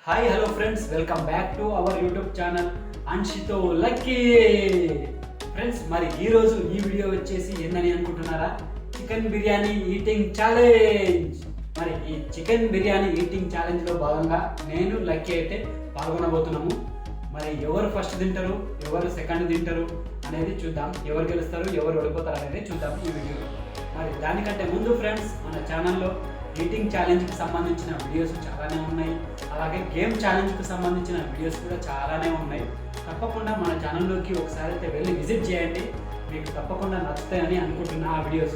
Hi hello friends, welcome back to our YouTube channel అన్షితో Lucky. Friends, మరి ఈరోజు ఈ వీడియో వచ్చేసి ఏందని అనుకుంటున్నారా? Chicken biryani eating challenge. మరి ఈ చికెన్ బిర్యానీ ఈటింగ్ ఛాలెంజ్లో భాగంగా నేను లక్కీ అయితే పాల్గొనబోతున్నాము. మరి ఎవరు ఫస్ట్ తింటారు, ఎవరు సెకండ్ తింటారు అనేది చూద్దాం. ఎవరు గెలుస్తారు, ఎవరు ఓడిపోతారు అనేది చూద్దాం ఈ వీడియోలో. మరి దానికంటే ముందు ఫ్రెండ్స్, మన ఛానల్లో ఈటింగ్ ఛాలెంజ్కి సంబంధించిన వీడియోస్ చాలానే ఉన్నాయి, అలాగే గేమ్ ఛాలెంజ్కి సంబంధించిన వీడియోస్ కూడా చాలానే ఉన్నాయి. తప్పకుండా మన ఛానల్లోకి ఒకసారి అయితే వెళ్ళి విజిట్ చేయండి. మీకు తప్పకుండా నచ్చుతాయని అనుకుంటున్నా ఆ వీడియోస్.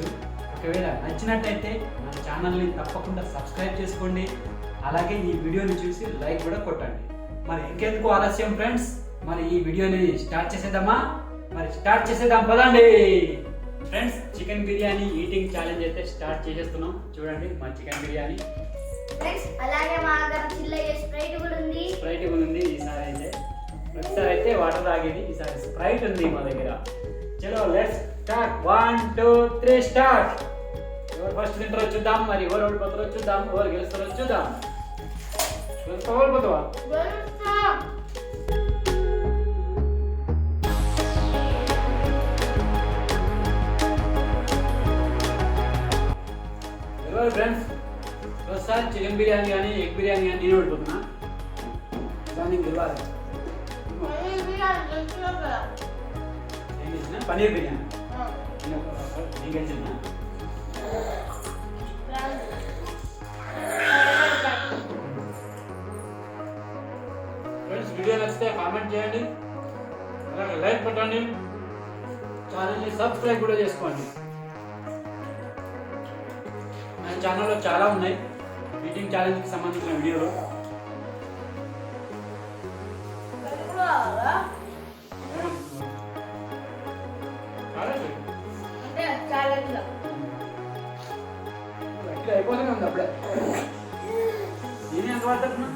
ఒకవేళ నచ్చినట్టయితే మన ఛానల్ని తప్పకుండా సబ్స్క్రైబ్ చేసుకోండి. అలాగే ఈ వీడియోని చూసి లైక్ కూడా కొట్టండి. మరి ఇంకెందుకు ఆలస్యం ఫ్రెండ్స్, మరి ఈ వీడియోని స్టార్ట్ చేసేద్దామా? స్టార్ట్ చేసేద్దాం పదండి. Friends, chicken biryani eating challenge అయితే స్టార్ట్ చేసేస్తున్నాం. చూడండి మా చికెన్ బిర్యానీ. ఫ్రెండ్స్, అలాగే మా దగ్గర చిల్లయ్యే స్ప్రైట్ కూడా ఉంది. ఈసారి అయితే వాటర్ తాగేది, ఈసారి స్ప్రైట్ ఉంది మా దగ్గర. చలో లెట్స్ స్టార్ట్. 1 2 3 స్టార్ట్. ఎవరు ఫస్ట్ తింటారో చూద్దాం, మరి ఎవరు ఓడిపోతారో చూద్దాం, ఎవరు గెలుస్తారో చూద్దాం. ఓడిపోతావా? ఫ్రెండ్స్, ఒకసారి చికెన్ బిర్యానీ కానీ ఎగ్ బిర్యానీ కానీ నేను ఓడిపోతున్నా. దాన్ని గెలవాలి. ఏం చేసిన? పన్నీర్ బిర్యానీ నేను గెలిచిన. ఫ్రెండ్స్, వీడియో నచ్చితే కామెంట్ చేయండి, అలాగే లైక్ కొట్టండి, ఛానల్ని సబ్స్క్రైబ్ కూడా చేసుకోండి. మన ఛానల్లో చాలా ఉన్నాయి ఈటింగ్ ఛాలెంజ్కి సంబంధించిన వీడియోలు. అయిపోతూనే ఉంది అప్పుడే. నేనే ఎంత పడుతున్నా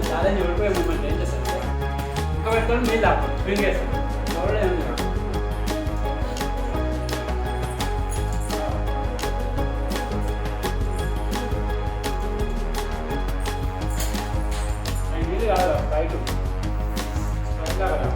ఛాలెంజ్ ఓడిపోయే మూమెంట్ ఏం చేస్తారు? ఇంకా పెట్టుకొని నీళ్ళు ఆపండి, స్ప్రింగ్ వేస్తాం. ఎవడే ఉంది నీళ్ళు కాదు, బయట కదా.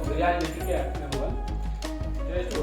బిర్యానీ టేస్ట్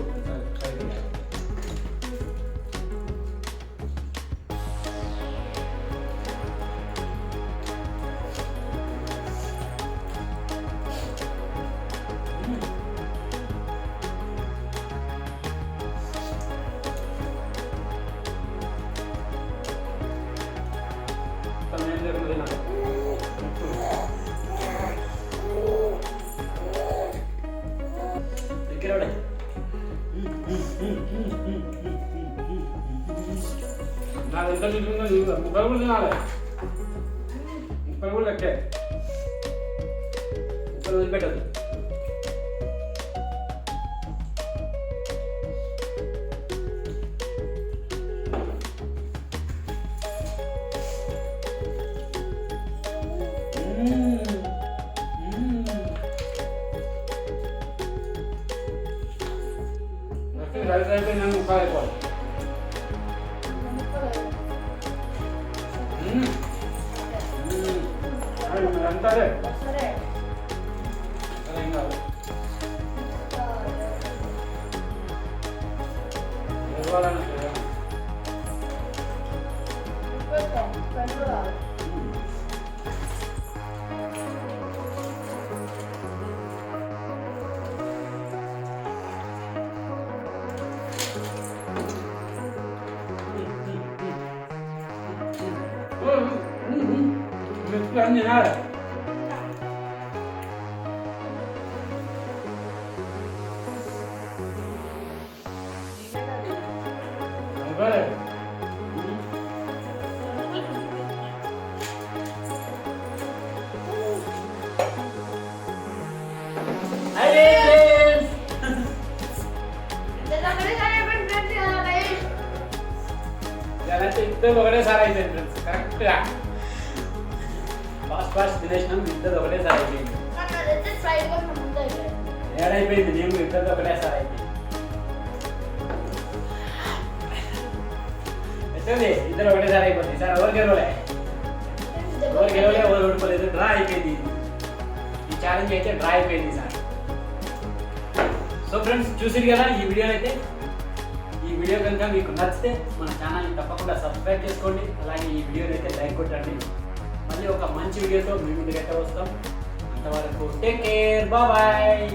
నాకు ఎంత చూసుకుందో చూద్దాం. 30 కూడా తినాలి, 30 కూడా లెక్కే. 30 వదిలిపెట్టదు. రైస్ అయితే నేను ముక్క అయిపోవాలి. అంటారే ఏం కాదు. ఇవ్వాలని అన్నీ తినాలి. ఒకటేసారి అయిపోయింది ఫ్రెండ్స్, కరెక్ట్గా ఫాస్ట్ తినేసినాం. ఇద్దరు ఒకటేసారి అయిపోయింది. నాకు అదైతే స్ప్రైట్ కొంచెం ముందు అయిపోయింది. ఏడైపోయింది, నేను ఇద్దరు ఒకటేసారి అయిపోయింది. ఎట్టుంది? ఇద్దరు ఒకటేసారి అయిపోతుంది. సార్ ఎవరు గెలవలే, ఎవరు ఓడిపోలేదు, డ్రా అయిపోయింది. ఈ ఛాలెంజ్ అయితే డ్రా అయిపోయింది సార్. సో ఫ్రెండ్స్ చూసిరు కదా ఈ వీడియోలో అయితే. ఈ వీడియో కనుక మీకు నచ్చితే మన ఛానల్ని తప్పకుండా సబ్స్క్రైబ్ చేసుకోండి. అలాగే ఈ వీడియోని అయితే లైక్ కొట్టండి. మళ్ళీ ఒక మంచి వీడియోతో మీ ముందుకైతే వస్తాం. అంతవరకు టేక్ కేర్, బాయ్.